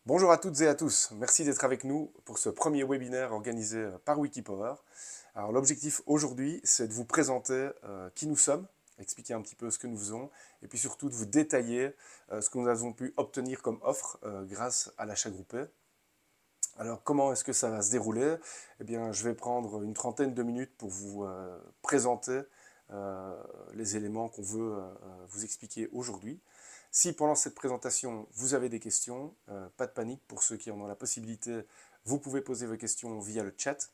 Bonjour à toutes et à tous, merci d'être avec nous pour ce premier webinaire organisé par Wikipower. Alors l'objectif aujourd'hui, c'est de vous présenter qui nous sommes, expliquer un petit peu ce que nous faisons, et puis surtout de vous détailler ce que nous avons pu obtenir comme offre grâce à l'achat groupé. Alors comment est-ce que ça va se dérouler? Eh bien, je vais prendre une trentaine de minutes pour vous présenter euh, les éléments qu'on veut vous expliquer aujourd'hui. Si pendant cette présentation vous avez des questions, pas de panique pour ceux qui en ont la possibilité, vous pouvez poser vos questions via le chat.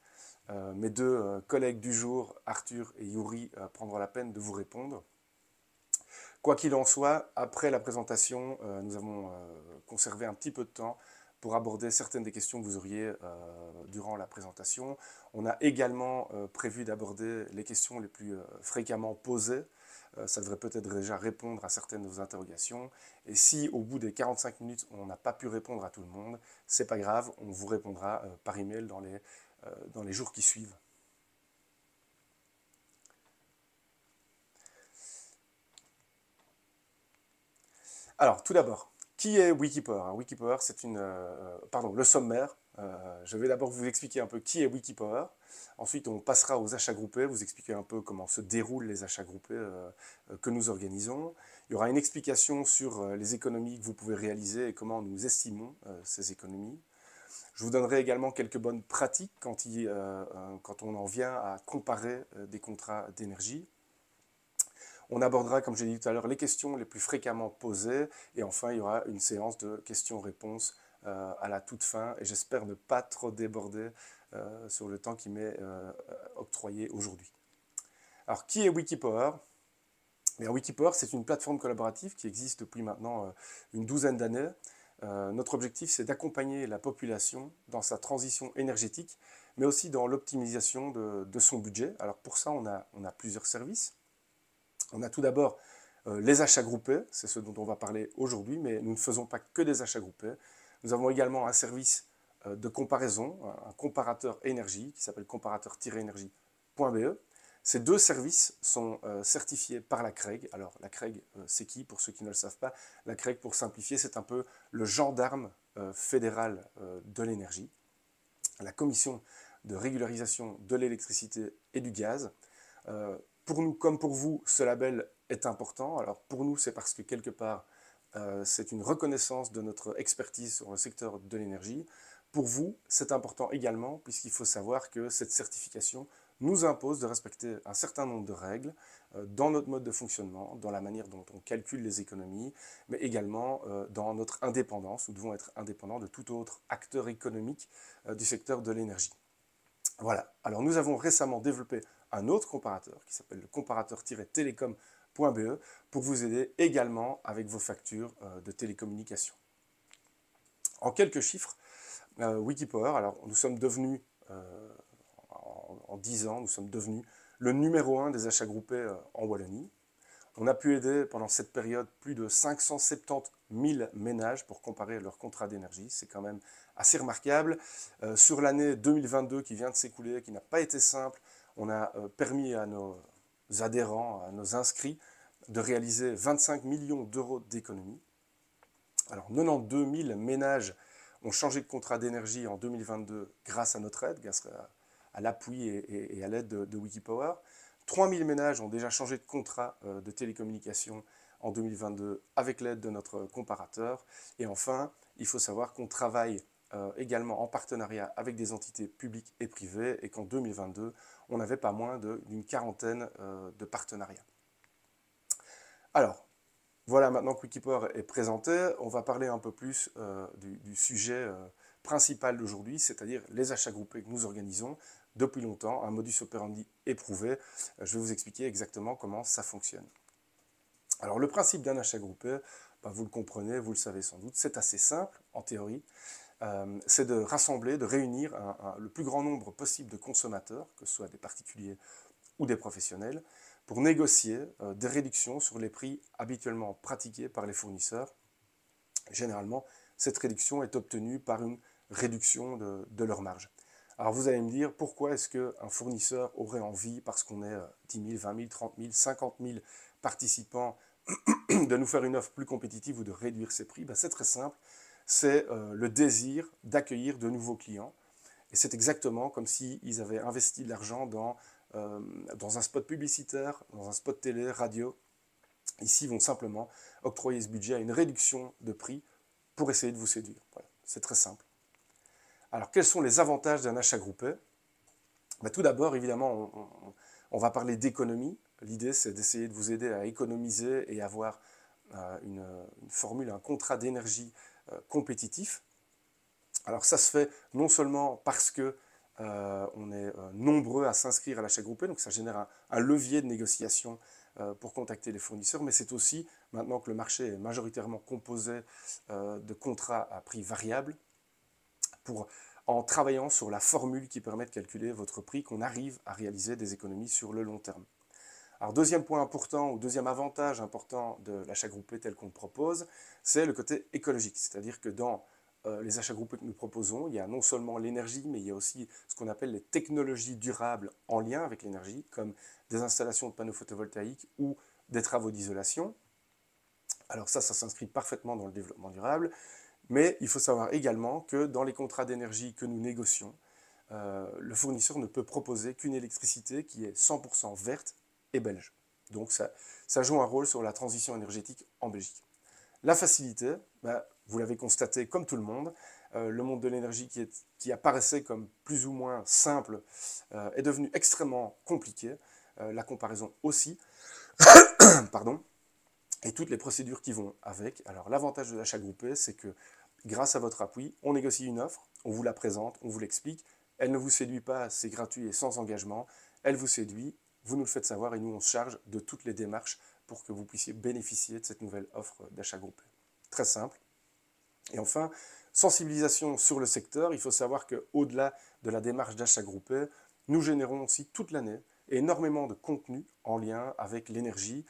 Mes deux collègues du jour, Arthur et Yuri, prendront la peine de vous répondre. Quoi qu'il en soit, après la présentation, nous avons conservé un petit peu de temps pour aborder certaines des questions que vous auriez durant la présentation. On a également prévu d'aborder les questions les plus fréquemment posées. Ça devrait peut-être déjà répondre à certaines de vos interrogations. Et si au bout des 45 minutes, on n'a pas pu répondre à tout le monde, c'est pas grave, on vous répondra par email dans les jours qui suivent. Alors, tout d'abord, qui est Wikipower? Wikipower, c'est pardon, le sommaire. Je vais d'abord vous expliquer un peu qui est Wikipower. Ensuite, on passera aux achats groupés, vous expliquer un peu comment se déroulent les achats groupés que nous organisons. Il y aura une explication sur les économies que vous pouvez réaliser et comment nous estimons ces économies. Je vous donnerai également quelques bonnes pratiques quand on en vient à comparer des contrats d'énergie. On abordera, comme j'ai dit tout à l'heure, les questions les plus fréquemment posées. Et enfin, il y aura une séance de questions-réponses à la toute fin. Et j'espère ne pas trop déborder sur le temps qui m'est octroyé aujourd'hui. Alors, qui est Wikipower? Bien, Wikipower, c'est une plateforme collaborative qui existe depuis maintenant une douzaine d'années. Notre objectif, c'est d'accompagner la population dans sa transition énergétique, mais aussi dans l'optimisation de son budget. Alors pour ça, on a plusieurs services. On a tout d'abord les achats groupés, c'est ce dont on va parler aujourd'hui, mais nous ne faisons pas que des achats groupés. Nous avons également un service de comparaison, un comparateur énergie qui s'appelle comparateur-énergie.be. Ces deux services sont certifiés par la CREG. Alors la CREG, c'est qui pour ceux qui ne le savent pas? La CREG, pour simplifier, c'est un peu le gendarme fédéral de l'énergie, la commission de régularisation de l'électricité et du gaz. Pour nous comme pour vous, ce label est important. Alors pour nous, c'est parce que quelque part, c'est une reconnaissance de notre expertise sur le secteur de l'énergie. Pour vous, c'est important également, puisqu'il faut savoir que cette certification nous impose de respecter un certain nombre de règles dans notre mode de fonctionnement, dans la manière dont on calcule les économies, mais également dans notre indépendance. Nous devons être indépendants de tout autre acteur économique du secteur de l'énergie. Voilà. Alors nous avons récemment développé un autre comparateur qui s'appelle le comparateur-télécom.be pour vous aider également avec vos factures de télécommunication. En quelques chiffres, Wikipower, alors nous sommes devenus, en 10 ans, nous sommes devenus le numéro 1 des achats groupés en Wallonie. On a pu aider pendant cette période plus de 570 000 ménages pour comparer leur contrat d'énergie. C'est quand même assez remarquable. Sur l'année 2022 qui vient de s'écouler, qui n'a pas été simple, on a permis à nos adhérents, à nos inscrits, de réaliser 25 millions d'euros d'économies. Alors 92 000 ménages ont changé de contrat d'énergie en 2022 grâce à notre aide, grâce à l'appui et à l'aide de Wikipower. 3 000 ménages ont déjà changé de contrat de télécommunication en 2022 avec l'aide de notre comparateur. Et enfin, il faut savoir qu'on travaille également en partenariat avec des entités publiques et privées et qu'en 2022, on n'avait pas moins d'une quarantaine de partenariats. Alors, voilà, maintenant que Wikipower est présenté, on va parler un peu plus du sujet principal d'aujourd'hui, c'est-à-dire les achats groupés que nous organisons depuis longtemps, un modus operandi éprouvé. Je vais vous expliquer exactement comment ça fonctionne. Alors le principe d'un achat groupé, bah, vous le comprenez, vous le savez sans doute, c'est assez simple en théorie. C'est de rassembler, de réunir le plus grand nombre possible de consommateurs, que ce soit des particuliers ou des professionnels, pour négocier des réductions sur les prix habituellement pratiqués par les fournisseurs. Généralement, cette réduction est obtenue par une réduction de leur marge. Alors vous allez me dire, pourquoi est-ce qu'un fournisseur aurait envie, parce qu'on est 10 000, 20 000, 30 000, 50 000 participants, de nous faire une offre plus compétitive ou de réduire ses prix? Ben, c'est très simple, c'est le désir d'accueillir de nouveaux clients. Et c'est exactement comme s'ils avaient investi de l'argent dans un spot publicitaire, dans un spot télé, radio. Ici, ils vont simplement octroyer ce budget à une réduction de prix pour essayer de vous séduire. Voilà, c'est très simple. Alors, quels sont les avantages d'un achat groupé? Ben, tout d'abord, évidemment, on va parler d'économie. L'idée, c'est d'essayer de vous aider à économiser et avoir une formule, un contrat d'énergie compétitif. Alors ça se fait non seulement parce que on est nombreux à s'inscrire à l'achat groupé, donc ça génère un levier de négociation pour contacter les fournisseurs, mais c'est aussi, maintenant que le marché est majoritairement composé de contrats à prix variable, en travaillant sur la formule qui permet de calculer votre prix, qu'on arrive à réaliser des économies sur le long terme. Alors deuxième point important, ou deuxième avantage important de l'achat groupé tel qu'on le propose, c'est le côté écologique, c'est-à-dire que dans les achats groupés que nous proposons, il y a non seulement l'énergie, mais il y a aussi ce qu'on appelle les technologies durables en lien avec l'énergie, comme des installations de panneaux photovoltaïques ou des travaux d'isolation. Alors ça s'inscrit parfaitement dans le développement durable, mais il faut savoir également que dans les contrats d'énergie que nous négocions, le fournisseur ne peut proposer qu'une électricité qui est 100% verte et belge. Donc ça joue un rôle sur la transition énergétique en Belgique. La facilité, vous l'avez constaté comme tout le monde de l'énergie qui apparaissait comme plus ou moins simple est devenu extrêmement compliqué. La comparaison aussi, pardon, et toutes les procédures qui vont avec. Alors l'avantage de l'achat groupé, c'est que grâce à votre appui, on négocie une offre, on vous la présente, on vous l'explique. Elle ne vous séduit pas, c'est gratuit et sans engagement. Elle vous séduit, vous nous le faites savoir et nous on se charge de toutes les démarches pour que vous puissiez bénéficier de cette nouvelle offre d'achat groupé. Très simple. Et enfin, sensibilisation sur le secteur. Il faut savoir qu'au-delà de la démarche d'achat groupé, nous générons aussi toute l'année énormément de contenu en lien avec l'énergie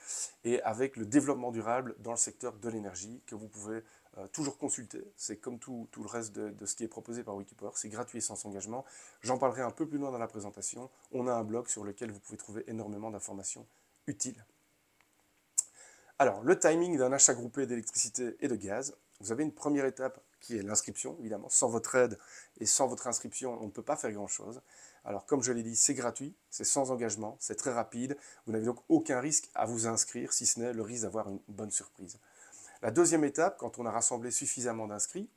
et avec le développement durable dans le secteur de l'énergie que vous pouvez toujours consulter. C'est comme tout le reste de ce qui est proposé par Wikipower, c'est gratuit et sans engagement. J'en parlerai un peu plus loin dans la présentation. On a un blog sur lequel vous pouvez trouver énormément d'informations utiles. Alors, le timing d'un achat groupé d'électricité et de gaz. Vous avez une première étape qui est l'inscription, évidemment. Sans votre aide et sans votre inscription, on ne peut pas faire grand-chose. Alors, comme je l'ai dit, c'est gratuit, c'est sans engagement, c'est très rapide. Vous n'avez donc aucun risque à vous inscrire, si ce n'est le risque d'avoir une bonne surprise. La deuxième étape, quand on a rassemblé suffisamment d'inscrits,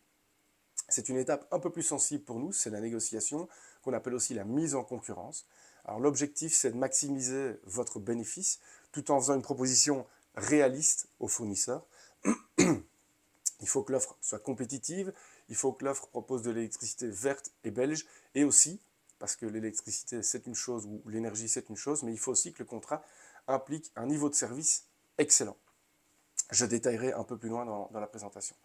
c'est une étape un peu plus sensible pour nous, c'est la négociation, qu'on appelle aussi la mise en concurrence. Alors, l'objectif, c'est de maximiser votre bénéfice, tout en faisant une proposition réaliste aux fournisseurs. Il faut que l'offre soit compétitive, il faut que l'offre propose de l'électricité verte et belge, et aussi, parce que l'électricité c'est une chose, ou l'énergie c'est une chose, mais il faut aussi que le contrat implique un niveau de service excellent. Je détaillerai un peu plus loin dans la présentation.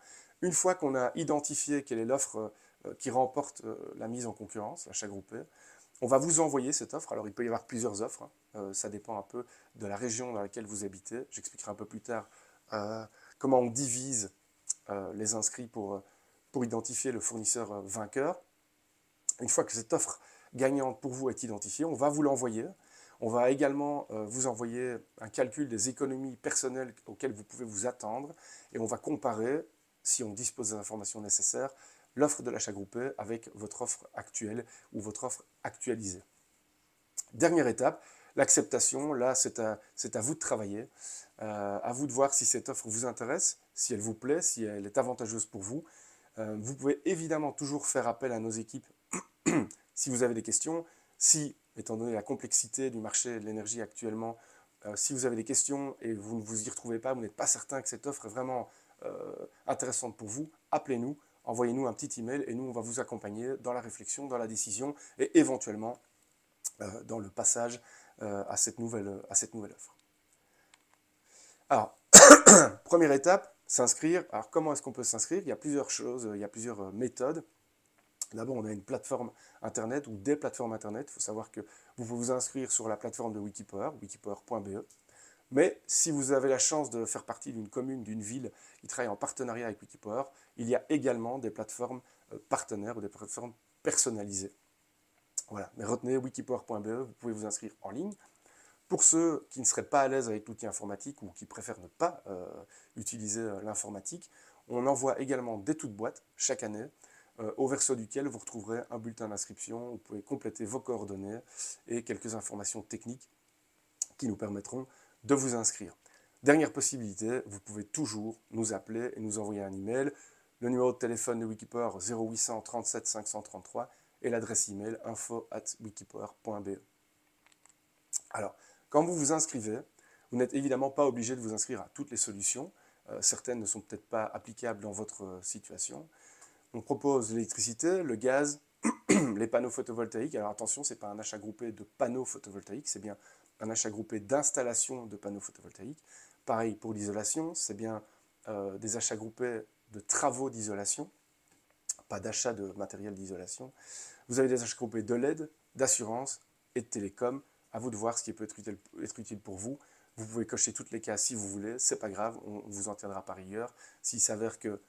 Une fois qu'on a identifié quelle est l'offre qui remporte la mise en concurrence, l'achat groupé, on va vous envoyer cette offre. Alors il peut y avoir plusieurs offres, ça dépend un peu de la région dans laquelle vous habitez. J'expliquerai un peu plus tard comment on divise les inscrits pour identifier le fournisseur vainqueur. Une fois que cette offre gagnante pour vous est identifiée, on va vous l'envoyer. On va également vous envoyer un calcul des économies personnelles auxquelles vous pouvez vous attendre et on va comparer, si on dispose des informations nécessaires, l'offre de l'achat groupé avec votre offre actuelle ou votre offre actualisée. Dernière étape, l'acceptation. Là, c'est à vous de travailler, à vous de voir si cette offre vous intéresse, si elle vous plaît, si elle est avantageuse pour vous. Vous pouvez évidemment toujours faire appel à nos équipes si vous avez des questions. Si, étant donné la complexité du marché de l'énergie actuellement, si vous avez des questions et vous ne vous y retrouvez pas, vous n'êtes pas certain que cette offre est vraiment intéressante pour vous, appelez-nous, envoyez-nous un petit email et nous, on va vous accompagner dans la réflexion, dans la décision et éventuellement dans le passage à cette nouvelle offre. Alors, première étape, s'inscrire. Alors, comment est-ce qu'on peut s'inscrire? Il y a plusieurs choses, il y a plusieurs méthodes. D'abord, on a une plateforme Internet ou des plateformes Internet. Il faut savoir que vous pouvez vous inscrire sur la plateforme de Wikipower, wikipower.be. Mais si vous avez la chance de faire partie d'une commune, d'une ville qui travaille en partenariat avec Wikipower, il y a également des plateformes partenaires ou des plateformes personnalisées. Voilà, mais retenez wikipower.be, vous pouvez vous inscrire en ligne. Pour ceux qui ne seraient pas à l'aise avec l'outil informatique ou qui préfèrent ne pas utiliser l'informatique, On envoie également des toutes boîtes chaque année, au verso duquel vous retrouverez un bulletin d'inscription. Vous pouvez compléter vos coordonnées et quelques informations techniques qui nous permettront de vous inscrire. Dernière possibilité, vous pouvez toujours nous appeler et nous envoyer un email. Le numéro de téléphone de Wikipedia 0800 37 533 et l'adresse email info@wikipedia.be. Alors, quand vous vous inscrivez, vous n'êtes évidemment pas obligé de vous inscrire à toutes les solutions. Certaines ne sont peut-être pas applicables dans votre situation. On propose l'électricité, le gaz, les panneaux photovoltaïques. Alors attention, ce n'est pas un achat groupé de panneaux photovoltaïques, c'est bien un achat groupé d'installation de panneaux photovoltaïques. Pareil pour l'isolation, c'est bien des achats groupés de travaux d'isolation, pas d'achat de matériel d'isolation. Vous avez des achats groupés de LED, d'assurance et de télécom. À vous de voir ce qui peut être utile pour vous. Vous pouvez cocher toutes les cases si vous voulez, c'est pas grave, on vous en tiendra par rigueur. S'il s'avère que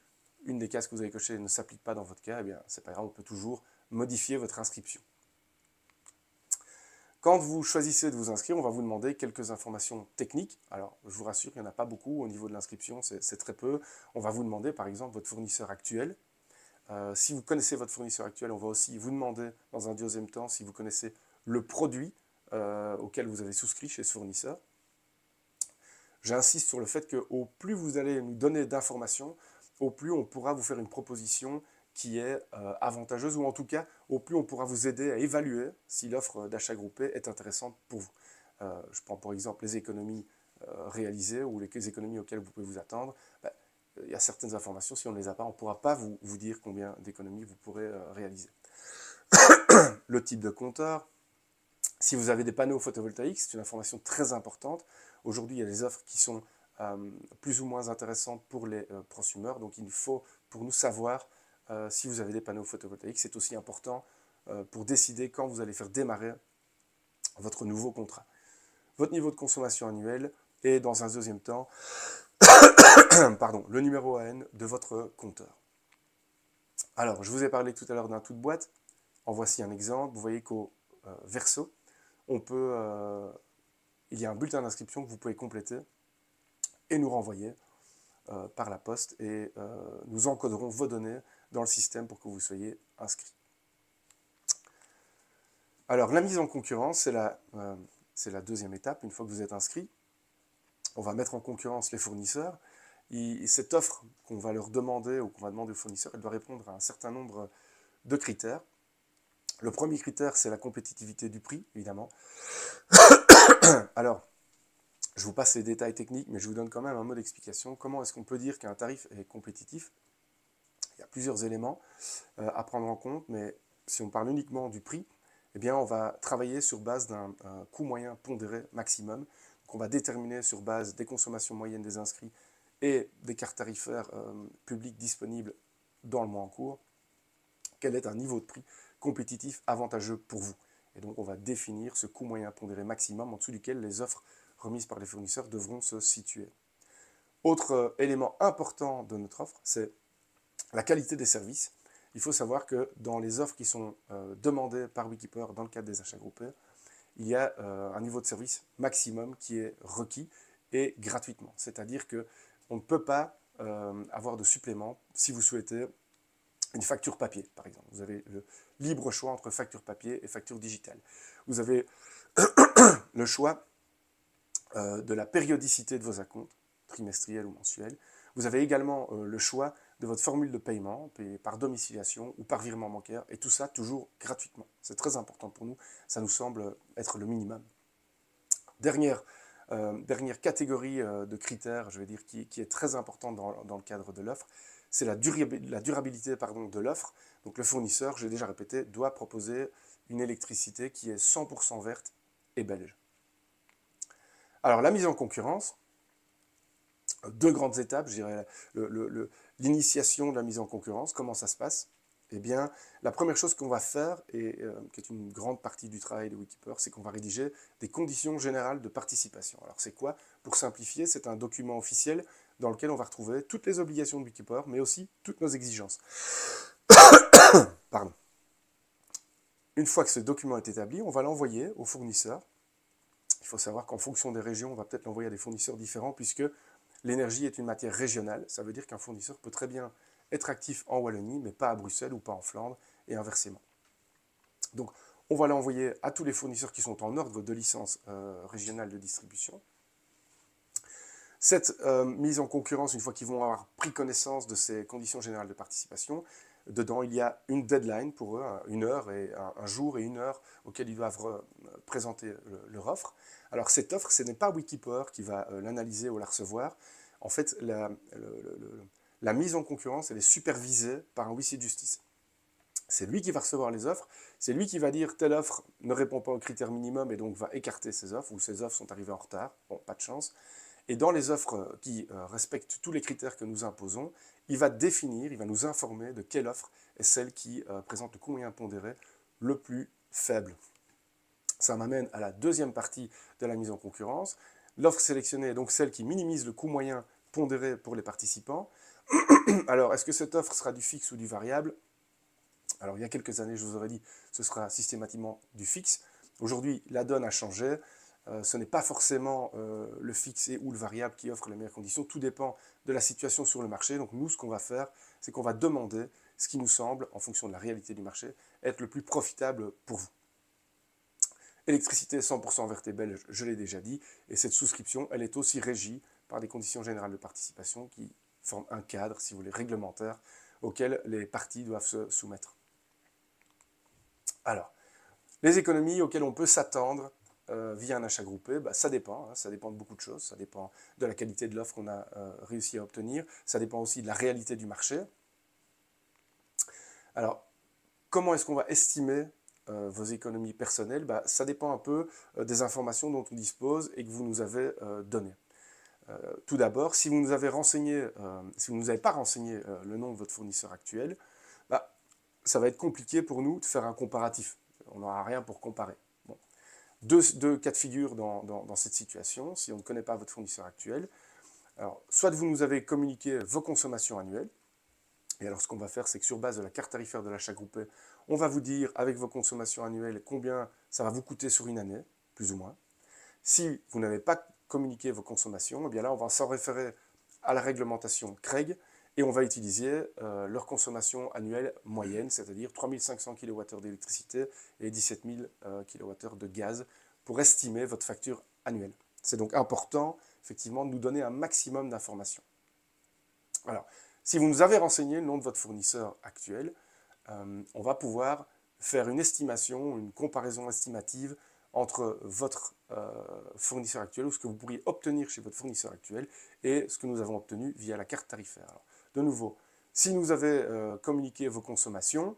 une des cases que vous avez cochées ne s'applique pas dans votre cas, eh bien c'est pas grave, on peut toujours modifier votre inscription. Quand vous choisissez de vous inscrire, on va vous demander quelques informations techniques. Alors, je vous rassure, il n'y en a pas beaucoup au niveau de l'inscription, c'est très peu. On va vous demander, par exemple, votre fournisseur actuel. Si vous connaissez votre fournisseur actuel, on va aussi vous demander, dans un deuxième temps, si vous connaissez le produit auquel vous avez souscrit chez ce fournisseur. J'insiste sur le fait que au plus vous allez nous donner d'informations, au plus on pourra vous faire une proposition qui est avantageuse, ou en tout cas, au plus on pourra vous aider à évaluer si l'offre d'achat groupé est intéressante pour vous. Je prends pour exemple les économies réalisées ou les économies auxquelles vous pouvez vous attendre. Il y a certaines informations, si on ne les a pas, on ne pourra pas vous dire combien d'économies vous pourrez réaliser. Le type de compteur. Si vous avez des panneaux photovoltaïques, c'est une information très importante. Aujourd'hui, il y a des offres qui sont plus ou moins intéressantes pour les prosumeurs. Donc, il faut pour nous savoir si vous avez des panneaux photovoltaïques. C'est aussi important pour décider quand vous allez faire démarrer votre nouveau contrat. Votre niveau de consommation annuel et, dans un deuxième temps, pardon, le numéro AN de votre compteur. Alors, je vous ai parlé tout à l'heure d'un toute boîte. En voici un exemple. Vous voyez qu'au verso, il y a un bulletin d'inscription que vous pouvez compléter et nous renvoyer par la poste et nous encoderons vos données dans le système pour que vous soyez inscrit. Alors, la mise en concurrence, c'est la deuxième étape. Une fois que vous êtes inscrit, on va mettre en concurrence les fournisseurs. Cette offre qu'on va leur demander ou qu'on va demander aux fournisseurs, elle doit répondre à un certain nombre de critères. Le premier critère, c'est la compétitivité du prix, évidemment. Alors, je vous passe les détails techniques, mais je vous donne quand même un mot d'explication. Comment est-ce qu'on peut dire qu'un tarif est compétitif? Il y a plusieurs éléments à prendre en compte, mais si on parle uniquement du prix, eh bien, on va travailler sur base d'un coût moyen pondéré maximum. Donc, on va déterminer sur base des consommations moyennes des inscrits et des cartes tarifaires publiques disponibles dans le mois en cours, quel est un niveau de prix compétitif avantageux pour vous. Et donc, on va définir ce coût moyen pondéré maximum en dessous duquel les offres remises par les fournisseurs devront se situer. Autre élément important de notre offre, c'est la qualité des services. Il faut savoir que dans les offres qui sont demandées par Wikipedia dans le cadre des achats groupés, il y a un niveau de service maximum qui est requis et gratuitement. C'est-à-dire qu'on ne peut pas avoir de supplément si vous souhaitez une facture papier, par exemple. Vous avez le libre choix entre facture papier et facture digitale. Vous avez le choix de la périodicité de vos acomptes, trimestriels ou mensuels. Vous avez également le choix de votre formule de paiement, payé par domiciliation ou par virement bancaire, et tout ça toujours gratuitement. C'est très important pour nous, ça nous semble être le minimum. Dernière catégorie de critères, je vais dire, qui est très importante dans le cadre de l'offre, c'est la durabilité de l'offre. Donc le fournisseur, j'ai déjà répété, doit proposer une électricité qui est 100% verte et belge. Alors la mise en concurrence, deux grandes étapes, je dirais, l'initiation de la mise en concurrence, comment ça se passe? Eh bien, la première chose qu'on va faire, et qui est une grande partie du travail de Wikipedia, c'est qu'on va rédiger des conditions générales de participation. Alors c'est quoi? Pour simplifier, c'est un document officiel dans lequel on va retrouver toutes les obligations de Wikipedia, mais aussi toutes nos exigences. Pardon. Une fois que ce document est établi, on va l'envoyer aux fournisseurs. Il faut savoir qu'en fonction des régions, on va peut-être l'envoyer à des fournisseurs différents, puisque L'énergie est une matière régionale, ça veut dire qu'un fournisseur peut très bien être actif en Wallonie, mais pas à Bruxelles ou pas en Flandre, et inversement. Donc, on va l'envoyer à tous les fournisseurs qui sont en ordre de licence régionale de distribution. Cette mise en concurrence, une fois qu'ils vont avoir pris connaissance de ces conditions générales de participation, dedans, il y a une deadline pour eux, une heure et un jour et une heure auxquels ils doivent présenter leur offre. Alors, cette offre, ce n'est pas Wikipedia qui va l'analyser ou la recevoir. En fait, la mise en concurrence, elle est supervisée par un huissier de justice. C'est lui qui va recevoir les offres, c'est lui qui va dire telle offre ne répond pas aux critères minimum et donc va écarter ces offres, ou ces offres sont arrivées en retard, bon, pas de chance. Et dans les offres qui respectent tous les critères que nous imposons, il va définir, il va nous informer de quelle offre est celle qui présente le coût moyen pondéré le plus faible. Ça m'amène à la deuxième partie de la mise en concurrence. L'offre sélectionnée est donc celle qui minimise le coût moyen pondéré pour les participants. Alors, est-ce que cette offre sera du fixe ou du variable? Alors, il y a quelques années, je vous aurais dit, ce sera systématiquement du fixe. Aujourd'hui, la donne a changé. Ce n'est pas forcément le fixe ou le variable qui offre les meilleures conditions. Tout dépend de la situation sur le marché. Donc, nous, ce qu'on va faire, c'est qu'on va demander ce qui nous semble, en fonction de la réalité du marché, être le plus profitable pour vous. Électricité 100% verte et belge, je l'ai déjà dit. Et cette souscription, elle est aussi régie par des conditions générales de participation qui forment un cadre, si vous voulez, réglementaire, auquel les parties doivent se soumettre. Alors, les économies auxquelles on peut s'attendre via un achat groupé, bah, ça dépend de beaucoup de choses, ça dépend de la qualité de l'offre qu'on a réussi à obtenir, ça dépend aussi de la réalité du marché. Alors, comment est-ce qu'on va estimer vos économies personnelles? Bah, ça dépend un peu des informations dont on dispose et que vous nous avez données. Tout d'abord, si vous ne nous avez pas renseigné le nom de votre fournisseur actuel, bah, ça va être compliqué pour nous de faire un comparatif. On n'aura rien pour comparer. Bon. Deux cas de figure dans cette situation, si on ne connaît pas votre fournisseur actuel. Alors, soit vous nous avez communiqué vos consommations annuelles, et alors ce qu'on va faire, c'est que sur base de la carte tarifaire de l'achat groupé, on va vous dire, avec vos consommations annuelles, combien ça va vous coûter sur une année, plus ou moins. Si vous n'avez pas communiqué vos consommations, eh bien là, on va s'en référer à la réglementation CREG, et on va utiliser leur consommation annuelle moyenne, c'est-à-dire 3500 kWh d'électricité et 17 000 kWh de gaz, pour estimer votre facture annuelle. C'est donc important, effectivement, de nous donner un maximum d'informations. Alors, si vous nous avez renseigné le nom de votre fournisseur actuel, on va pouvoir faire une estimation, une comparaison estimative entre votre fournisseur actuel ou ce que vous pourriez obtenir chez votre fournisseur actuel et ce que nous avons obtenu via la carte tarifaire. Alors, de nouveau, si nous avez communiqué vos consommations,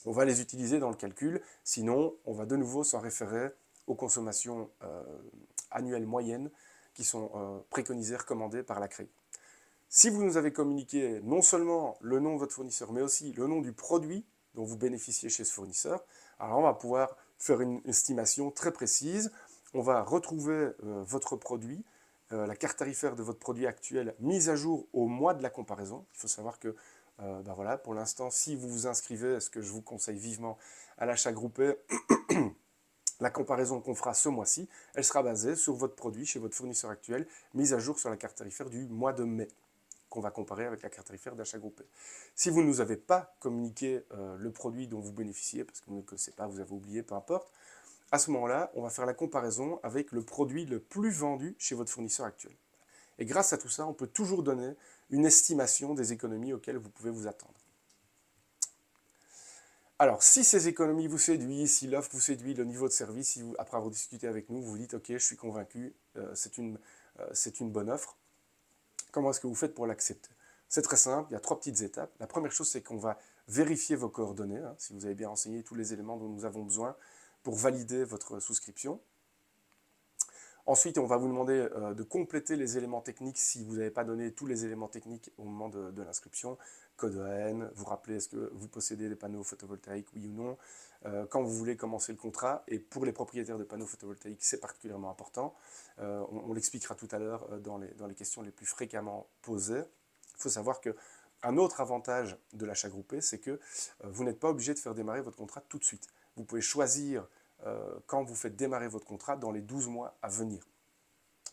on va les utiliser dans le calcul, sinon on va de nouveau s'en référer aux consommations annuelles moyennes qui sont préconisées, recommandées par la CREG. Si vous nous avez communiqué non seulement le nom de votre fournisseur, mais aussi le nom du produit dont vous bénéficiez chez ce fournisseur, alors on va pouvoir faire une estimation très précise. On va retrouver votre produit, la carte tarifaire de votre produit actuel mise à jour au mois de la comparaison. Il faut savoir que ben voilà, pour l'instant, si vous vous inscrivez, ce que je vous conseille vivement à l'achat groupé, la comparaison qu'on fera ce mois-ci, elle sera basée sur votre produit chez votre fournisseur actuel, mise à jour sur la carte tarifaire du mois de mai, qu'on va comparer avec la carte tarifaire d'achat groupé. Si vous ne nous avez pas communiqué le produit dont vous bénéficiez, parce que vous ne le connaissez pas, vous avez oublié, peu importe, à ce moment-là, on va faire la comparaison avec le produit le plus vendu chez votre fournisseur actuel. Et grâce à tout ça, on peut toujours donner une estimation des économies auxquelles vous pouvez vous attendre. Alors, si ces économies vous séduisent, si l'offre vous séduit, le niveau de service, si vous, après avoir discuté avec nous, vous vous dites « Ok, je suis convaincu, c'est une bonne offre », comment est-ce que vous faites pour l'accepter? C'est très simple, il y a 3 petites étapes. La première chose, c'est qu'on va vérifier vos coordonnées, si vous avez bien renseigné tous les éléments dont nous avons besoin pour valider votre souscription. Ensuite, on va vous demander de compléter les éléments techniques si vous n'avez pas donné tous les éléments techniques au moment de l'inscription. Code EAN, vous rappelez est-ce que vous possédez des panneaux photovoltaïques, oui ou non, quand vous voulez commencer le contrat. Et pour les propriétaires de panneaux photovoltaïques, c'est particulièrement important. On l'expliquera tout à l'heure dans les questions les plus fréquemment posées. Il faut savoir qu'un autre avantage de l'achat groupé, c'est que vous n'êtes pas obligé de faire démarrer votre contrat tout de suite. Vous pouvez choisir quand vous faites démarrer votre contrat dans les 12 mois à venir.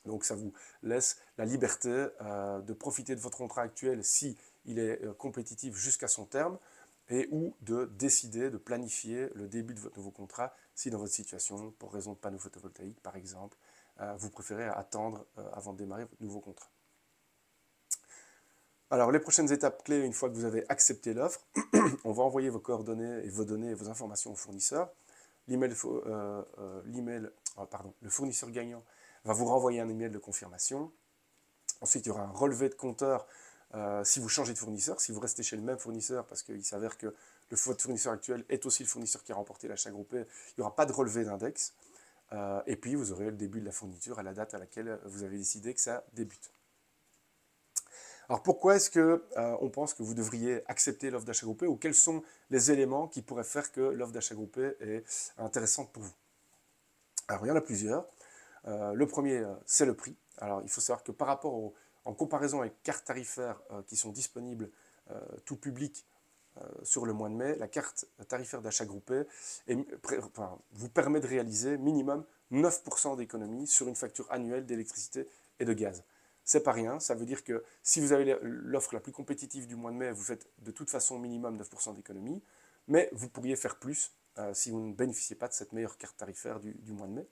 Donc ça vous laisse la liberté de profiter de votre contrat actuel si il est compétitif jusqu'à son terme, et ou de décider, de planifier le début de votre nouveau contrat si dans votre situation, pour raison de panneaux photovoltaïques par exemple, vous préférez attendre avant de démarrer votre nouveau contrat. Alors les prochaines étapes clés, une fois que vous avez accepté l'offre, on va envoyer vos coordonnées et vos informations au fournisseur. Le fournisseur gagnant va vous renvoyer un email de confirmation. Ensuite, il y aura un relevé de compteur si vous changez de fournisseur, si vous restez chez le même fournisseur, parce qu'il s'avère que votre fournisseur actuel est aussi le fournisseur qui a remporté l'achat groupé, il n'y aura pas de relevé d'index. Et puis, vous aurez le début de la fourniture à la date à laquelle vous avez décidé que ça débute. Alors, pourquoi est-ce qu'on pense que vous devriez accepter l'offre d'achat groupé, ou quels sont les éléments qui pourraient faire que l'offre d'achat groupé est intéressante pour vous? Alors, il y en a plusieurs. Le premier, c'est le prix. Alors, il faut savoir que par rapport en comparaison avec cartes tarifaires qui sont disponibles tout public sur le mois de mai, la carte tarifaire d'achat groupé vous permet de réaliser minimum 9% d'économie sur une facture annuelle d'électricité et de gaz. C'est pas rien, ça veut dire que si vous avez l'offre la plus compétitive du mois de mai, vous faites de toute façon minimum 9% d'économie, mais vous pourriez faire plus si vous ne bénéficiez pas de cette meilleure carte tarifaire du mois de mai.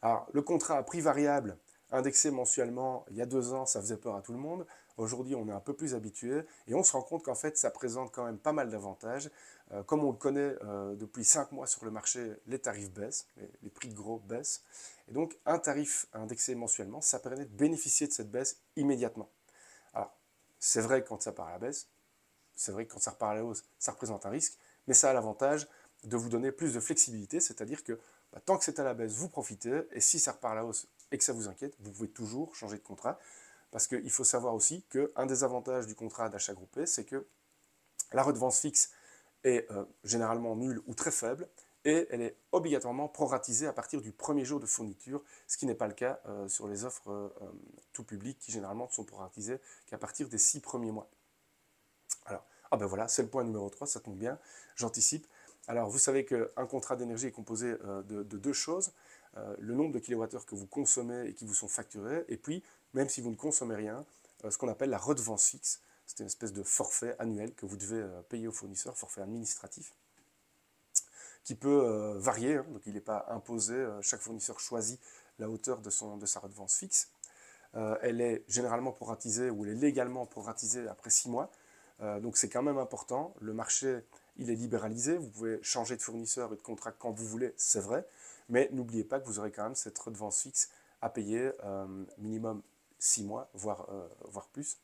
Alors, le contrat à prix variable, indexé mensuellement, il y a 2 ans, ça faisait peur à tout le monde. Aujourd'hui, on est un peu plus habitué et on se rend compte qu'en fait, ça présente quand même pas mal d'avantages. Comme on le connaît depuis 5 mois sur le marché, les tarifs baissent, les prix de gros baissent. Et donc, un tarif indexé mensuellement, ça permet de bénéficier de cette baisse immédiatement. Alors, c'est vrai quand ça part à la baisse, c'est vrai que quand ça repart à la hausse, ça représente un risque, mais ça a l'avantage de vous donner plus de flexibilité, c'est-à-dire que tant que c'est à la baisse, vous profitez, et si ça repart à la hausse et que ça vous inquiète, vous pouvez toujours changer de contrat, parce qu'il faut savoir aussi qu'un des avantages du contrat d'achat groupé, c'est que la redevance fixe est généralement nulle ou très faible, et elle est obligatoirement proratisée à partir du premier jour de fourniture, ce qui n'est pas le cas sur les offres tout public, qui généralement ne sont proratisées qu'à partir des 6 premiers mois. Alors, ben voilà, c'est le point numéro 3, ça tombe bien, j'anticipe. Alors, vous savez qu'un contrat d'énergie est composé de 2 choses, le nombre de kilowattheures que vous consommez et qui vous sont facturés, et puis, même si vous ne consommez rien, ce qu'on appelle la redevance fixe. C'est une espèce de forfait annuel que vous devez payer au fournisseur, forfait administratif, qui peut varier, hein, donc il n'est pas imposé, chaque fournisseur choisit la hauteur de sa redevance fixe. Elle est généralement proratisée, ou elle est légalement proratisée après 6 mois, donc c'est quand même important. Le marché, il est libéralisé, vous pouvez changer de fournisseur et de contrat quand vous voulez, c'est vrai, mais n'oubliez pas que vous aurez quand même cette redevance fixe à payer minimum 6 mois, voire plus.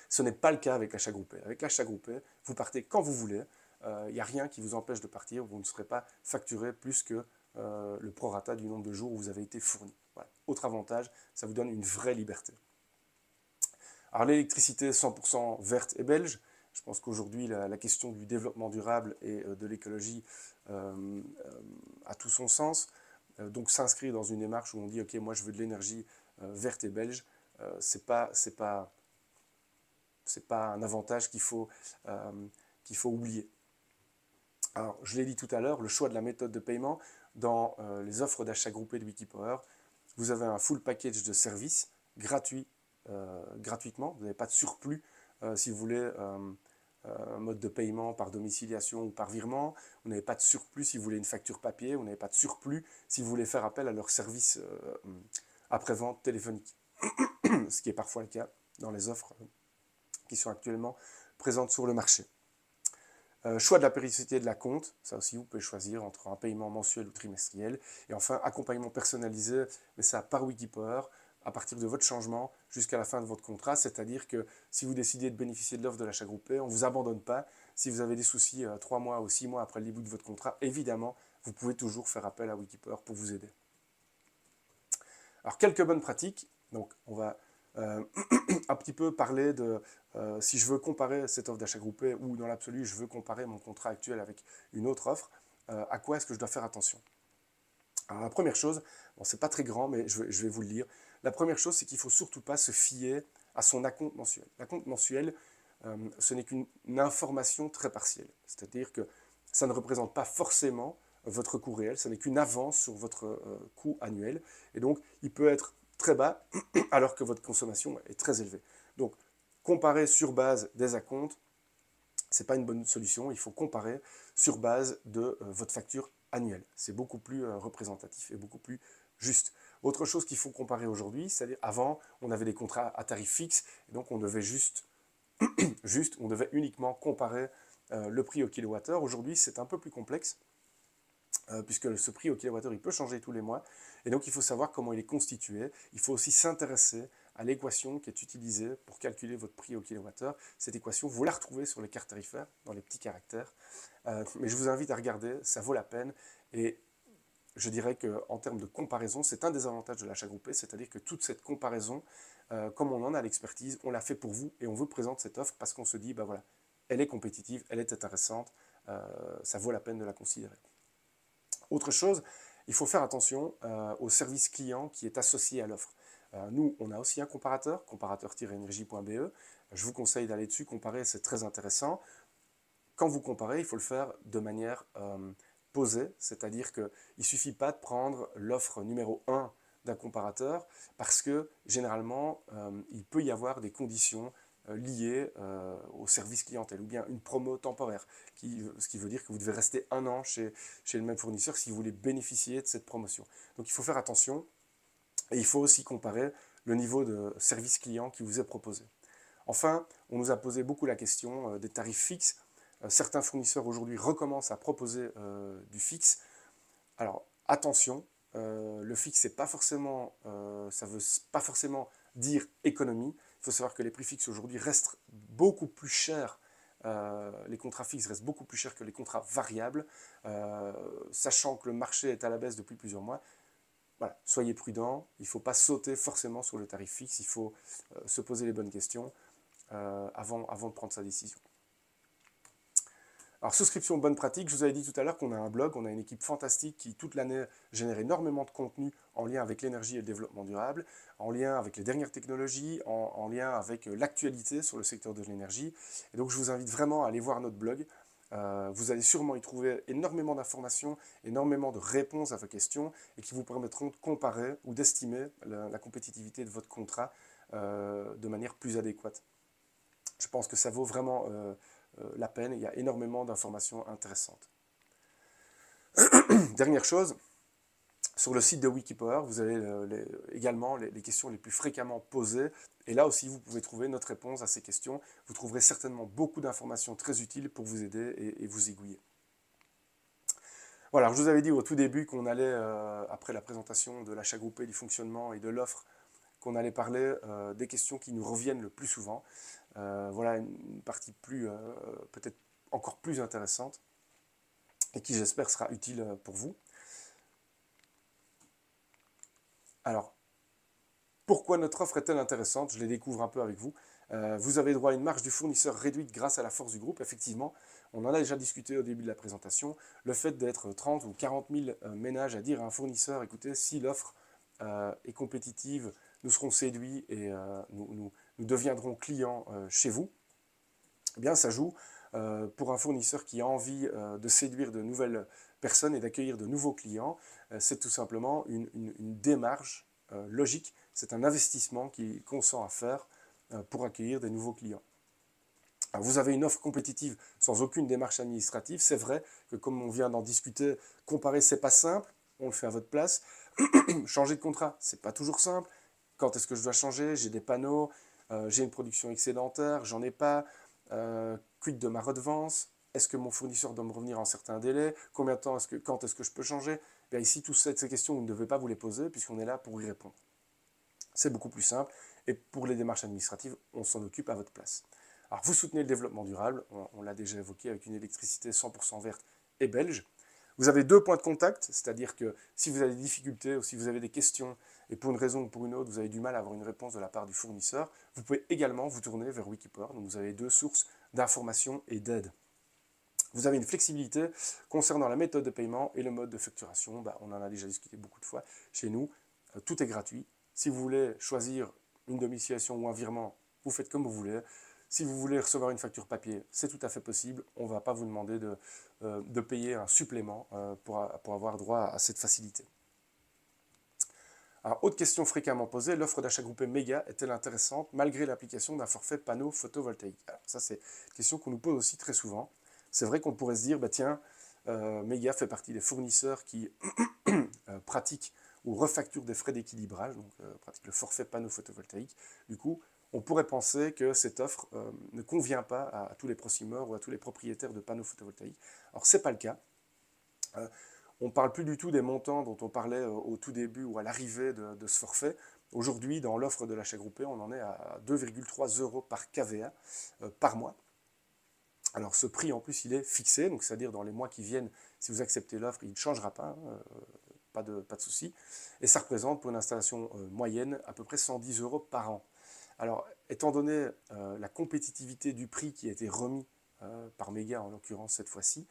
Ce n'est pas le cas avec l'achat groupé. Avec l'achat groupé, vous partez quand vous voulez, il n'y a rien qui vous empêche de partir, vous ne serez pas facturé plus que le prorata du nombre de jours où vous avez été fourni. Voilà. Autre avantage, ça vous donne une vraie liberté. Alors l'électricité 100% verte et belge, je pense qu'aujourd'hui la question du développement durable et de l'écologie a tout son sens. Donc s'inscrire dans une démarche où on dit ok, moi je veux de l'énergie verte et belge, c'est pas un avantage qu'il faut oublier. Alors je l'ai dit tout à l'heure, le choix de la méthode de paiement dans les offres d'achat groupé de Wikipower, vous avez un full package de services gratuitement, vous n'avez pas de surplus si vous voulez un mode de paiement par domiciliation ou par virement, vous n'avez pas de surplus si vous voulez une facture papier, vous n'avez pas de surplus si vous voulez faire appel à leur service après-vente téléphonique, ce qui est parfois le cas dans les offres qui sont actuellement présentes sur le marché. Choix de la périodicité de la compte, ça aussi vous pouvez choisir entre un paiement mensuel ou trimestriel. Et enfin, accompagnement personnalisé, mais ça par Wikipower, à partir de votre changement jusqu'à la fin de votre contrat. C'est-à-dire que si vous décidez de bénéficier de l'offre de l'achat groupé, on ne vous abandonne pas. Si vous avez des soucis 3 mois ou 6 mois après le début de votre contrat, évidemment, vous pouvez toujours faire appel à Wikipower pour vous aider. Alors, quelques bonnes pratiques. Donc, on va un petit peu parler de si je veux comparer cette offre d'achat groupé ou dans l'absolu, je veux comparer mon contrat actuel avec une autre offre, à quoi est-ce que je dois faire attention? Alors la première chose, bon, c'est pas très grand, mais je vais vous le lire. La première chose, c'est qu'il ne faut surtout pas se fier à son acompte mensuel. L'acompte mensuel, ce n'est qu'une information très partielle. C'est-à-dire que ça ne représente pas forcément votre coût réel, ce n'est qu'une avance sur votre coût annuel. Et donc, il peut être très bas alors que votre consommation est très élevée. Donc, comparer sur base des acomptes, ce n'est pas une bonne solution. Il faut comparer sur base de votre facture annuelle. C'est beaucoup plus représentatif et beaucoup plus juste. Autre chose qu'il faut comparer aujourd'hui, c'est-à-dire avant, on avait des contrats à tarif fixe, et donc on devait on devait uniquement comparer le prix au kilowattheure. Aujourd'hui, c'est un peu plus complexe, puisque ce prix au kilowattheure, il peut changer tous les mois. Et donc, il faut savoir comment il est constitué. Il faut aussi s'intéresser à l'équation qui est utilisée pour calculer votre prix au kilowattheure. Cette équation, vous la retrouvez sur les cartes tarifaires, dans les petits caractères. Mais je vous invite à regarder, ça vaut la peine. Et je dirais qu'en termes de comparaison, c'est un des avantages de l'achat groupé, c'est-à-dire que toute cette comparaison, comme on en a l'expertise, on l'a fait pour vous et on vous présente cette offre parce qu'on se dit, bah voilà, elle est compétitive, elle est intéressante, ça vaut la peine de la considérer. Autre chose, il faut faire attention au service client qui est associé à l'offre. Nous, on a aussi un comparateur, comparateur-energie.be. Je vous conseille d'aller dessus, comparer, c'est très intéressant. Quand vous comparez, il faut le faire de manière posée, c'est-à-dire qu'il ne suffit pas de prendre l'offre numéro 1 d'un comparateur, parce que généralement, il peut y avoir des conditions liées au service clientèle, ou bien une promo temporaire, ce qui veut dire que vous devez rester 1 an chez le même fournisseur si vous voulez bénéficier de cette promotion. Donc il faut faire attention, et il faut aussi comparer le niveau de service client qui vous est proposé. Enfin, on nous a posé beaucoup la question des tarifs fixes. Certains fournisseurs aujourd'hui recommencent à proposer du fixe. Alors attention, le fixe, ça ne veut pas forcément dire économie. Il faut savoir que les prix fixes aujourd'hui restent beaucoup plus chers. Les contrats fixes restent beaucoup plus chers que les contrats variables, sachant que le marché est à la baisse depuis plusieurs mois. Voilà, soyez prudents, il ne faut pas sauter forcément sur le tarif fixe, il faut se poser les bonnes questions avant de prendre sa décision. Alors, souscription bonne pratique, je vous avais dit tout à l'heure qu'on a un blog, on a une équipe fantastique qui, toute l'année, génère énormément de contenu en lien avec l'énergie et le développement durable, en lien avec les dernières technologies, en lien avec l'actualité sur le secteur de l'énergie. Et donc, je vous invite vraiment à aller voir notre blog. Vous allez sûrement y trouver énormément d'informations, énormément de réponses à vos questions et qui vous permettront de comparer ou d'estimer la compétitivité de votre contrat de manière plus adéquate. Je pense que ça vaut vraiment la peine. Il y a énormément d'informations intéressantes. Dernière chose, sur le site de Wikipower, vous avez également les questions les plus fréquemment posées. Et là aussi, vous pouvez trouver notre réponse à ces questions. Vous trouverez certainement beaucoup d'informations très utiles pour vous aider et vous aiguiller. Voilà, je vous avais dit au tout début qu'on allait, après la présentation de l'achat groupé, du fonctionnement et de l'offre, qu'on allait parler des questions qui nous reviennent le plus souvent. Voilà une partie peut-être encore plus intéressante et qui, j'espère, sera utile pour vous. Alors, pourquoi notre offre est-elle intéressante? Je les découvre un peu avec vous. Vous avez droit à une marge du fournisseur réduite grâce à la force du groupe. Effectivement, on en a déjà discuté au début de la présentation. Le fait d'être 30 ou 40 000 ménages à dire à un fournisseur, écoutez, si l'offre est compétitive, nous serons séduits et nous deviendrons clients chez vous, eh bien ça joue pour un fournisseur qui a envie de séduire de nouvelles personnes et d'accueillir de nouveaux clients. C'est tout simplement une démarche logique, c'est un investissement qu'il consent à faire pour accueillir des nouveaux clients. Alors vous avez une offre compétitive sans aucune démarche administrative. C'est vrai que comme on vient d'en discuter, comparer, c'est pas simple, on le fait à votre place. Changer de contrat, c'est pas toujours simple. Quand est-ce que je dois changer? J'ai des panneaux, j'ai une production excédentaire, j'en ai pas. Quid de ma redevance? Est-ce que mon fournisseur doit me revenir en certains délais? Combien de temps quand est-ce que je peux changer? Bien ici, toutes ces questions, vous ne devez pas vous les poser puisqu'on est là pour y répondre. C'est beaucoup plus simple et pour les démarches administratives, on s'en occupe à votre place. Alors vous soutenez le développement durable, on l'a déjà évoqué avec une électricité 100% verte et belge. Vous avez 2 points de contact, c'est-à-dire que si vous avez des difficultés ou si vous avez des questions et pour une raison ou pour une autre, vous avez du mal à avoir une réponse de la part du fournisseur, vous pouvez également vous tourner vers Wikipower. Donc vous avez 2 sources d'information et d'aide. Vous avez une flexibilité concernant la méthode de paiement et le mode de facturation. On en a déjà discuté beaucoup de fois chez nous. Tout est gratuit. Si vous voulez choisir une domiciliation ou un virement, vous faites comme vous voulez. Si vous voulez recevoir une facture papier, c'est tout à fait possible. On ne va pas vous demander de payer un supplément pour avoir droit à cette facilité. Alors, autre question fréquemment posée, l'offre d'achat groupé méga est-elle intéressante malgré l'application d'un forfait panneau photovoltaïque? Alors, ça, c'est une question qu'on nous pose aussi très souvent. C'est vrai qu'on pourrait se dire, bah, tiens, méga fait partie des fournisseurs qui pratiquent ou refacturent des frais d'équilibrage, donc pratiquent le forfait panneau photovoltaïque. Du coup, on pourrait penser que cette offre ne convient pas à tous les prosumeurs ou à tous les propriétaires de panneaux photovoltaïques. Alors, ce n'est pas le cas. On ne parle plus du tout des montants dont on parlait au tout début ou à l'arrivée de ce forfait. Aujourd'hui, dans l'offre de l'achat groupé, on en est à 2,3 € par KVA par mois. Alors ce prix en plus il est fixé, donc c'est-à-dire dans les mois qui viennent, si vous acceptez l'offre, il ne changera pas, pas de souci. Et ça représente pour une installation moyenne à peu près 110 € par an. Alors étant donné la compétitivité du prix qui a été remis par Méga en l'occurrence cette fois-ci,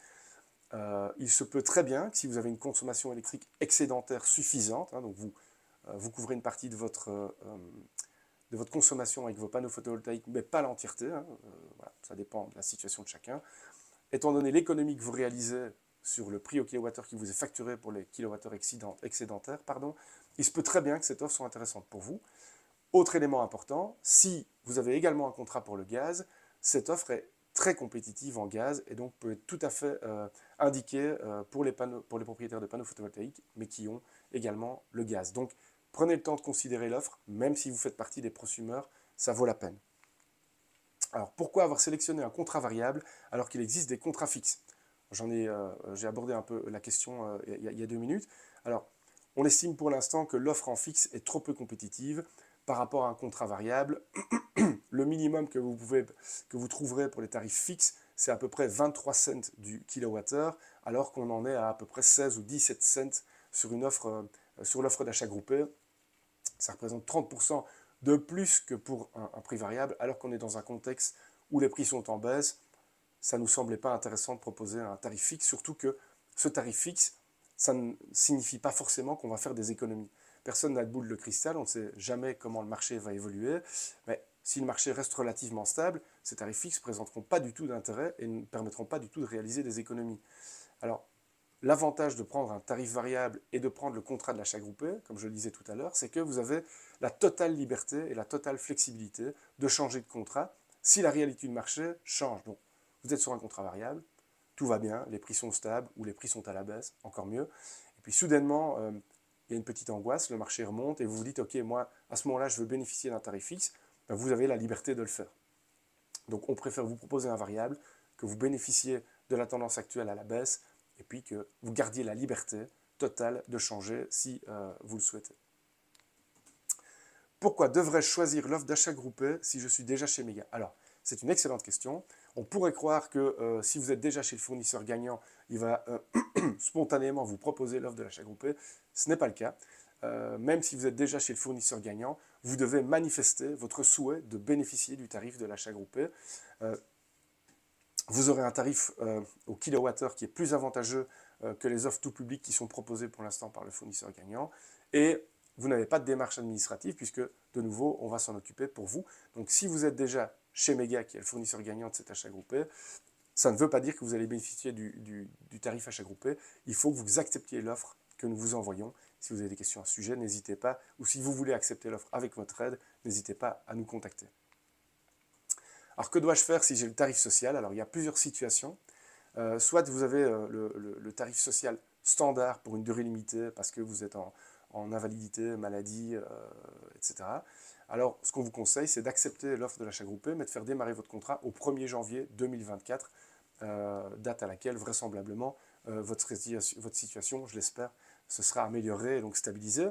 il se peut très bien que si vous avez une consommation électrique excédentaire suffisante, donc vous couvrez une partie de votre consommation avec vos panneaux photovoltaïques, mais pas l'entièreté, voilà, ça dépend de la situation de chacun. Étant donné l'économie que vous réalisez sur le prix au kilowattheure qui vous est facturé pour les kilowattheures excédentaires, il se peut très bien que cette offre soit intéressante pour vous. Autre élément important, si vous avez également un contrat pour le gaz, cette offre est très compétitive en gaz et donc peut être tout à fait indiquée pour les propriétaires de panneaux photovoltaïques, mais qui ont également le gaz. Donc, prenez le temps de considérer l'offre, même si vous faites partie des prosumeurs, ça vaut la peine. Alors, pourquoi avoir sélectionné un contrat variable alors qu'il existe des contrats fixes? J'ai abordé un peu la question il y a 2 minutes. Alors, on estime pour l'instant que l'offre en fixe est trop peu compétitive par rapport à un contrat variable. Le minimum que vous trouverez pour les tarifs fixes, c'est à peu près 23 cents du kilowattheure, alors qu'on en est à peu près 16 ou 17 cents sur l'offre d'achat groupé. Ça représente 30% de plus que pour un prix variable, alors qu'on est dans un contexte où les prix sont en baisse. Ça ne nous semblait pas intéressant de proposer un tarif fixe, surtout que ce tarif fixe, ça ne signifie pas forcément qu'on va faire des économies. Personne n'a de boule de cristal, on ne sait jamais comment le marché va évoluer, mais si le marché reste relativement stable, ces tarifs fixes ne présenteront pas du tout d'intérêt et ne permettront pas du tout de réaliser des économies. Alors, l'avantage de prendre un tarif variable et de prendre le contrat de l'achat groupé, comme je le disais tout à l'heure, c'est que vous avez la totale liberté et la totale flexibilité de changer de contrat si la réalité du marché change. Donc, vous êtes sur un contrat variable, tout va bien, les prix sont stables ou les prix sont à la baisse, encore mieux. Et puis soudainement, il y a une petite angoisse, le marché remonte et vous vous dites, ok, moi, à ce moment-là, je veux bénéficier d'un tarif fixe, ben, vous avez la liberté de le faire. Donc, on préfère vous proposer un variable, que vous bénéficiez de la tendance actuelle à la baisse, et puis que vous gardiez la liberté totale de changer si vous le souhaitez. Pourquoi devrais-je choisir l'offre d'achat groupé si je suis déjà chez Méga? Alors, c'est une excellente question. On pourrait croire que si vous êtes déjà chez le fournisseur gagnant, il va spontanément vous proposer l'offre de l'achat groupé. Ce n'est pas le cas. Même si vous êtes déjà chez le fournisseur gagnant, vous devez manifester votre souhait de bénéficier du tarif de l'achat groupé. Vous aurez un tarif au kilowattheure qui est plus avantageux que les offres tout public qui sont proposées pour l'instant par le fournisseur gagnant. Et vous n'avez pas de démarche administrative puisque, de nouveau, on va s'en occuper pour vous. Donc, si vous êtes déjà chez Méga, qui est le fournisseur gagnant de cet achat groupé, ça ne veut pas dire que vous allez bénéficier du tarif achat groupé. Il faut que vous acceptiez l'offre que nous vous envoyons. Si vous avez des questions à ce sujet, n'hésitez pas. Ou si vous voulez accepter l'offre avec votre aide, n'hésitez pas à nous contacter. Alors, que dois-je faire si j'ai le tarif social? Alors, il y a plusieurs situations. Soit vous avez le tarif social standard pour une durée limitée parce que vous êtes en invalidité, maladie, etc. Alors, ce qu'on vous conseille, c'est d'accepter l'offre de l'achat groupé, mais de faire démarrer votre contrat au 1er janvier 2024, date à laquelle, vraisemblablement, votre situation, je l'espère, se sera améliorée et donc stabilisée.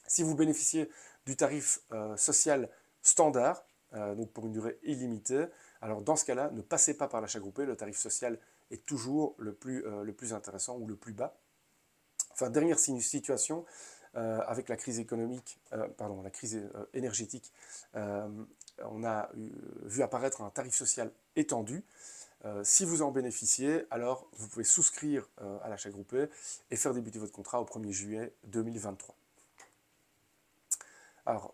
Si vous bénéficiez du tarif social standard, donc pour une durée illimitée, alors dans ce cas-là, ne passez pas par l'achat groupé, le tarif social est toujours le plus intéressant ou le plus bas. Enfin, dernière situation, avec la crise économique, la crise énergétique, on a vu apparaître un tarif social étendu. Si vous en bénéficiez, alors vous pouvez souscrire à l'achat groupé et faire débuter votre contrat au 1er juillet 2023. Alors,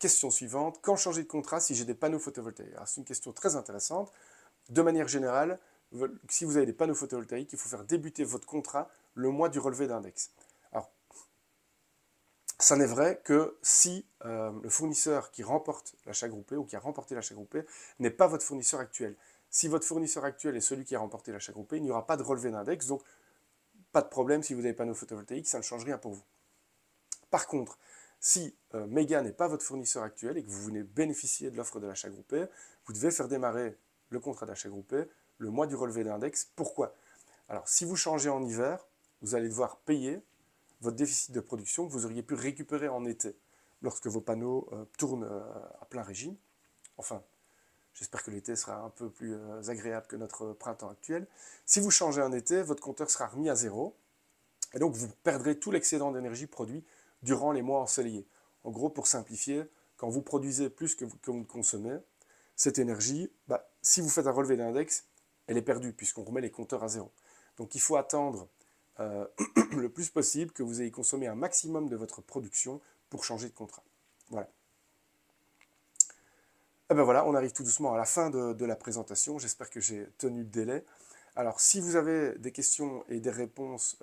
question suivante, quand changer de contrat si j'ai des panneaux photovoltaïques? C'est une question très intéressante. De manière générale, si vous avez des panneaux photovoltaïques, il faut faire débuter votre contrat le mois du relevé d'index. Alors, ça n'est vrai que si le fournisseur qui remporte l'achat groupé ou qui a remporté l'achat groupé n'est pas votre fournisseur actuel. Si votre fournisseur actuel est celui qui a remporté l'achat groupé, il n'y aura pas de relevé d'index, donc pas de problème si vous avez des panneaux photovoltaïques, ça ne change rien pour vous. Par contre, si Mega n'est pas votre fournisseur actuel et que vous venez bénéficier de l'offre de l'achat groupé, vous devez faire démarrer le contrat d'achat groupé le mois du relevé d'index. Pourquoi? Alors, si vous changez en hiver, vous allez devoir payer votre déficit de production que vous auriez pu récupérer en été, lorsque vos panneaux tournent à plein régime. Enfin, j'espère que l'été sera un peu plus agréable que notre printemps actuel. Si vous changez en été, votre compteur sera remis à zéro, et donc vous perdrez tout l'excédent d'énergie produit durant les mois ensoleillés. En gros, pour simplifier, quand vous produisez plus que vous consommez, cette énergie, si vous faites un relevé d'index, elle est perdue puisqu'on remet les compteurs à zéro. Donc il faut attendre le plus possible que vous ayez consommé un maximum de votre production pour changer de contrat. Voilà. Et ben voilà, on arrive tout doucement à la fin de la présentation. J'espère que j'ai tenu le délai. Alors, si vous avez des questions et des réponses,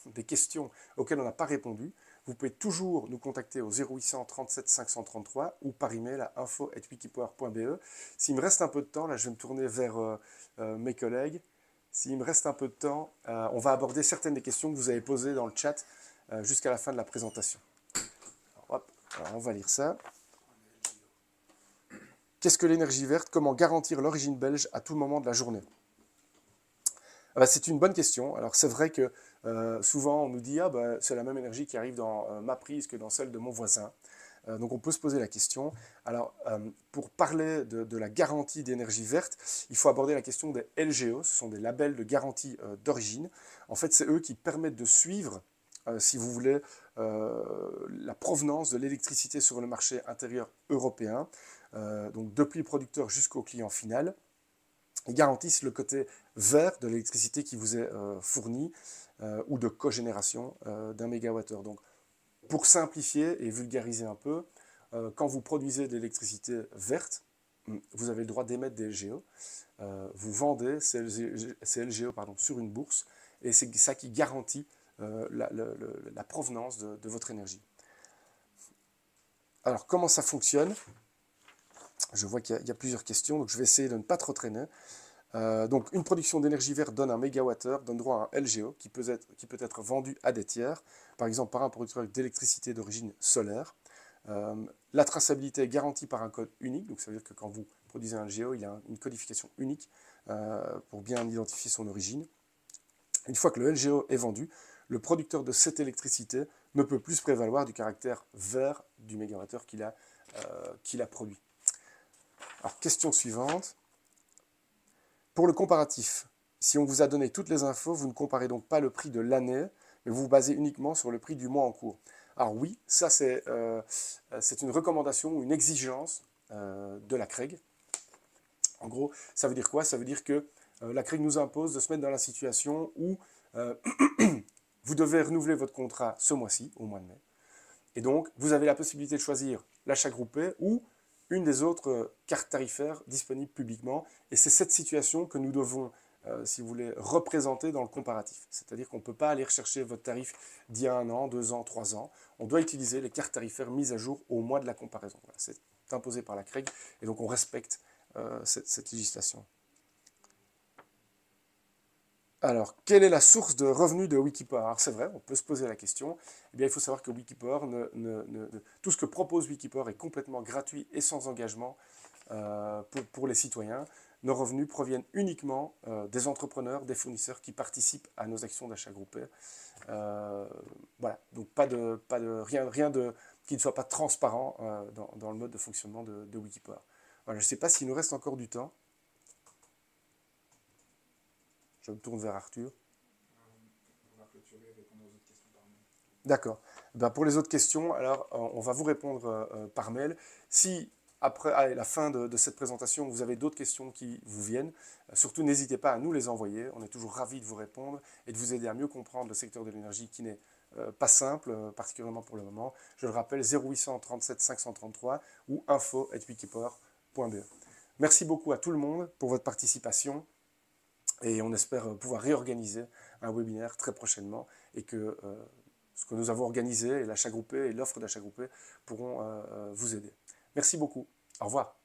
des questions auxquelles on n'a pas répondu, vous pouvez toujours nous contacter au 0800 37 533 ou par email à info@wikipower.be. S'il me reste un peu de temps, là, je vais me tourner vers mes collègues. S'il me reste un peu de temps, on va aborder certaines des questions que vous avez posées dans le chat jusqu'à la fin de la présentation. Alors, on va lire ça. Qu'est-ce que l'énergie verte? Comment garantir l'origine belge à tout moment de la journée? C'est une bonne question. Alors c'est vrai que souvent on nous dit c'est la même énergie qui arrive dans ma prise que dans celle de mon voisin. Donc on peut se poser la question. Alors pour parler de la garantie d'énergie verte, il faut aborder la question des LGO. Ce sont des labels de garantie d'origine. En fait, c'est eux qui permettent de suivre, si vous voulez, la provenance de l'électricité sur le marché intérieur européen, donc depuis le producteur jusqu'au client final. Ils garantissent le côté vert de l'électricité qui vous est fournie ou de cogénération d'un mégawattheure. Donc, pour simplifier et vulgariser un peu, quand vous produisez de l'électricité verte, vous avez le droit d'émettre des LGO. Vous vendez ces LGO sur une bourse et c'est ça qui garantit la provenance de votre énergie. Alors, comment ça fonctionne? Je vois qu'il y a plusieurs questions, donc je vais essayer de ne pas trop traîner. Donc une production d'énergie verte donne un mégawattheure, donne droit à un LGO qui peut être vendu à des tiers, par exemple par un producteur d'électricité d'origine solaire. La traçabilité est garantie par un code unique, donc ça veut dire que quand vous produisez un LGO, il y a une codification unique pour bien identifier son origine. Une fois que le LGO est vendu, le producteur de cette électricité ne peut plus se prévaloir du caractère vert du mégawattheure qu'il a produit. Alors, question suivante. Pour le comparatif, si on vous a donné toutes les infos, vous ne comparez donc pas le prix de l'année, mais vous vous basez uniquement sur le prix du mois en cours. Alors oui, ça c'est une recommandation ou une exigence de la CREG. En gros, ça veut dire quoi? Ça veut dire que la CREG nous impose de se mettre dans la situation où vous devez renouveler votre contrat ce mois-ci, au mois de mai. Et donc, vous avez la possibilité de choisir l'achat groupé ou une des autres cartes tarifaires disponibles publiquement. Et c'est cette situation que nous devons, si vous voulez, représenter dans le comparatif. C'est-à-dire qu'on ne peut pas aller rechercher votre tarif d'il y a 1 an, 2 ans, 3 ans. On doit utiliser les cartes tarifaires mises à jour au mois de la comparaison. Voilà, c'est imposé par la CREG et donc on respecte cette législation. Alors, quelle est la source de revenus de Wikipower? Alors c'est vrai, on peut se poser la question. Eh bien, il faut savoir que Wikipower, tout ce que propose Wikipower est complètement gratuit et sans engagement pour les citoyens. Nos revenus proviennent uniquement des entrepreneurs, des fournisseurs qui participent à nos actions d'achat groupé. Voilà, donc rien qui ne soit pas transparent dans le mode de fonctionnement de Wikipower. Voilà, je ne sais pas s'il nous reste encore du temps. Je me tourne vers Arthur. On va clôturer et répondre aux autres questions par mail. D'accord. Ben pour les autres questions, alors on va vous répondre par mail. Si après la fin de cette présentation, vous avez d'autres questions qui vous viennent, surtout n'hésitez pas à nous les envoyer. On est toujours ravis de vous répondre et de vous aider à mieux comprendre le secteur de l'énergie qui n'est pas simple, particulièrement pour le moment. Je le rappelle, 0837 533 ou info@wikipower.be. Merci beaucoup à tout le monde pour votre participation et on espère pouvoir réorganiser un webinaire très prochainement et que ce que nous avons organisé, et l'achat groupé et l'offre d'achat groupé pourront vous aider. Merci beaucoup. Au revoir.